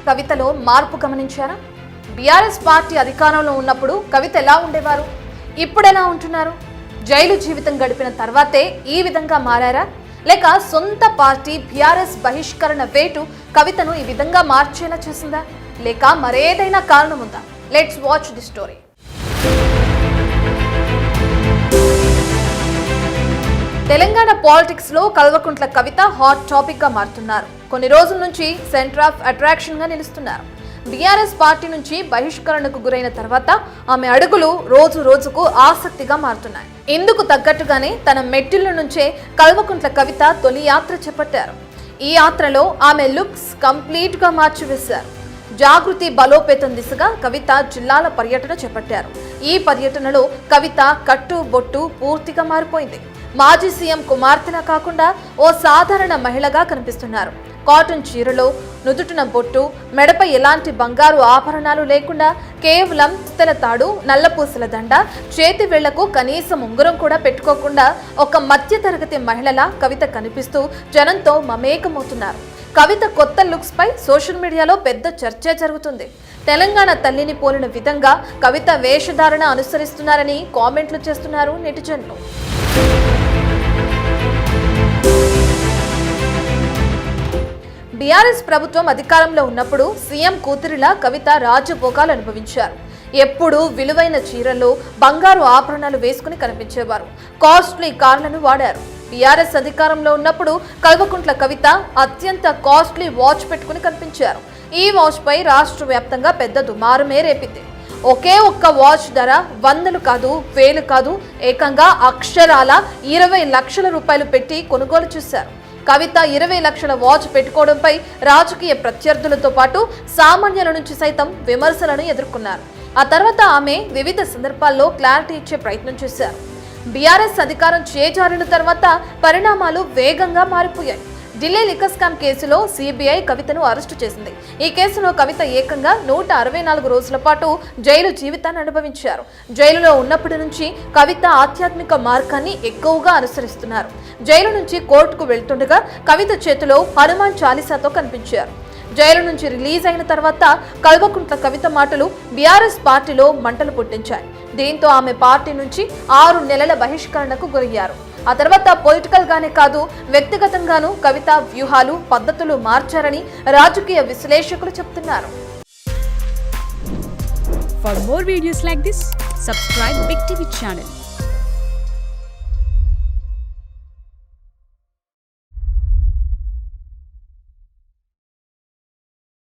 కవితలో మార్పు గమనించారా? బీఆర్ఎస్ పార్టీ అధికారంలో ఉన్నప్పుడు కవిత ఎలా ఉండేవారు, ఇప్పుడు ఎలా ఉంటున్నారు? జైలు జీవితం గడిపిన తర్వాతే ఈ విధంగా మారారా, లేక సొంత పార్టీ బీఆర్ఎస్ బహిష్కరణ వేటు కవితను ఈ విధంగా మార్చేలా చేసిందా, లేక మరేదైనా కారణం ఉందా? Let's watch the story. Telangana politics లో కల్వకుంట్ల కవిత హాట్ టాపిక్ గా మారుతున్నారు. కొన్ని రోజుల నుంచి సెంటర్ ఆఫ్ అట్రాక్షన్ గా నిలుస్తున్నారు. బీఆర్ఎస్ పార్టీ నుంచి బహిష్కరణకు గురైన తర్వాత ఆమె అడుగులు రోజు రోజుకు ఆసక్తిగా మారుతున్నాయి. ఇందుకు తగ్గట్టుగానే తన మెట్టిళ్ల నుంచే కల్వకుంట్ల కవిత తొలి యాత్ర చేపట్టారు. ఈ యాత్రలో ఆమె లుక్స్ కంప్లీట్ గా మార్చివేశారు. జాగృతి బలోపేతం దిశగా కవిత జిల్లాల పర్యటన చేపట్టారు. ఈ పర్యటనలో కవిత కట్టు బొట్టు పూర్తిగా మారిపోయింది. మాజీ సీఎం కుమార్తెలా కాకుండా ఓ సాధారణ మహిళగా కనిపిస్తున్నారు. కాటన్ చీరలో, నుదుటిన బొట్టు, మెడపై ఎలాంటి బంగారు ఆభరణాలు లేకుండా కేవలం తెల తాడు, నల్లపూసల దండ, చేతి వేళ్లకు కనీసం ఉంగరం కూడా పెట్టుకోకుండా ఒక మధ్య తరగతి మహిళలా కవిత కనిపిస్తూ జనంతో మమేకమవుతున్నారు. కవిత కొత్త లుక్స్ పై సోషల్ మీడియాలో పెద్ద చర్చ జరుగుతుంది. తెలంగాణ తల్లిని పోలిన విధంగా కవిత వేషధారణ అనుసరిస్తున్నారని కామెంట్లు చేస్తున్నారు నెటిజన్లు. బీఆర్ఎస్ ప్రభుత్వం అధికారంలో ఉన్నప్పుడు సీఎం కూతురిలా కవిత రాజభోగాలు అనుభవించారు. ఎప్పుడూ విలువైన చీరలు, బంగారు ఆభరణాలు వేసుకుని కనిపించేవారు. కాస్ట్లీ కార్లను వాడారు. బీఆర్ఎస్ అధికారంలో ఉన్నప్పుడు కల్వకుంట్ల కవిత అత్యంత కాస్ట్లీ వాచ్ పెట్టుకుని కనిపించారు. ఈ వాచ్ పై రాష్ట్ర వ్యాప్తంగా పెద్ద దుమారమే రేపింది. ఒకే ఒక్క వాచ్ ధర 100 కాదు, 1000 కాదు, ఏకంగా అక్షరాల 20 లక్షల రూపాయలు పెట్టి కొనుగోలు చేశారు. కవిత 20 లక్షల వాచ్ పెట్టుకోవడంపై రాజకీయ ప్రత్యర్థులతో పాటు సామాన్యుల నుంచి సైతం విమర్శలను ఎదుర్కొన్నారు. ఆ తర్వాత ఆమె వివిధ సందర్భాల్లో క్లారిటీ ఇచ్చే ప్రయత్నం చేశారు. బీఆర్ఎస్ అధికారం చేజారిన తర్వాత పరిణామాలు వేగంగా మారిపోయాయి. ఢిల్లీ లిక్కర్ స్కామ్ కేసులో సిబిఐ కవితను అరెస్టు చేసింది. ఈ కేసులో కవిత ఏకంగా 164 రోజుల పాటు జైలు జీవితాన్ని అనుభవించారు. జైలులో ఉన్నప్పటి నుంచి కవిత ఆధ్యాత్మిక మార్గాన్ని ఎక్కువగా అనుసరిస్తున్నారు. జైలు నుంచి కోర్టుకు వెళ్తుండగా కవిత చేతిలో హనుమాన్ చాలీసాతో కనిపించారు. జైలు నుంచి రిలీజ్ అయిన తర్వాత కల్వకుంట్ల కవిత మాటలు బీఆర్ఎస్ పార్టీలో మంటలు పుట్టించాయి. దీంతో ఆమె పార్టీ నుంచి 6 నెలల బహిష్కరణకు గురయ్యారు. ఆ తర్వాత పొలిటికల్ గానే కాదు, వ్యక్తిగతంగానూ కవిత వ్యూహాలు, పద్ధతులు మార్చారని రాజకీయ విశ్లేషకులు చెప్తున్నారు. For more videos like this, subscribe Big TV channel.